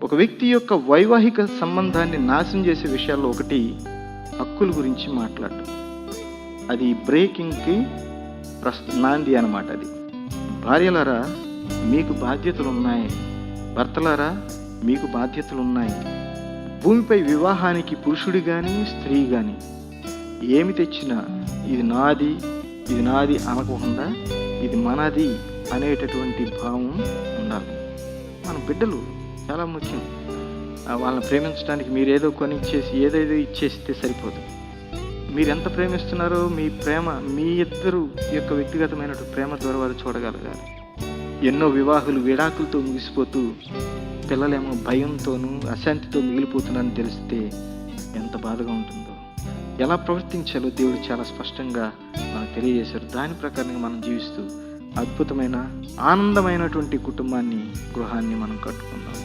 ఒక వ్యక్తి యొక్క వైవాహిక సంబంధాన్ని నాశనం చేసే విషయాల్లో ఒకటి హక్కుల గురించి మాట్లాడటం. అది బ్రేకింగ్కి నాంది అన్నమాట. అది భార్యలారా మీకు బాధ్యతలు ఉన్నాయి, భర్తలారా మీకు బాధ్యతలు ఉన్నాయి. భూమిపై వివాహానికి పురుషుడు కానీ స్త్రీ కానీ ఏమి తెచ్చినా ఇది నాది ఇది నాది అనకుండా ఇది మనది అనేటటువంటి భావం ఉండాలి. మన బిడ్డలు చాలా ముఖ్యం. వాళ్ళని ప్రేమించడానికి మీరు ఏదో కొనిచ్చేసి ఏదేదో ఇచ్చేస్తే సరిపోదు. మీరు ఎంత ప్రేమిస్తున్నారో మీ ప్రేమ మీ ఇద్దరు యొక్క వ్యక్తిగతమైన ప్రేమ ద్వారా వారు చూడగలగాలి. ఎన్నో వివాహాలు విడాకులతో ముగిసిపోతూ పిల్లలేమో భయంతోనూ అశాంతితో మిగిలిపోతున్నారని తెలిస్తే ఎంత బాధగా ఉంటుందో. ఎలా ప్రవర్తించాలో దేవుడు చాలా స్పష్టంగా మనకు తెలియజేశారు. దాని ప్రకారంగా మనం జీవిస్తూ అద్భుతమైన ఆనందమైనటువంటి కుటుంబాన్ని, గృహాన్ని మనం కట్టుకుందాం.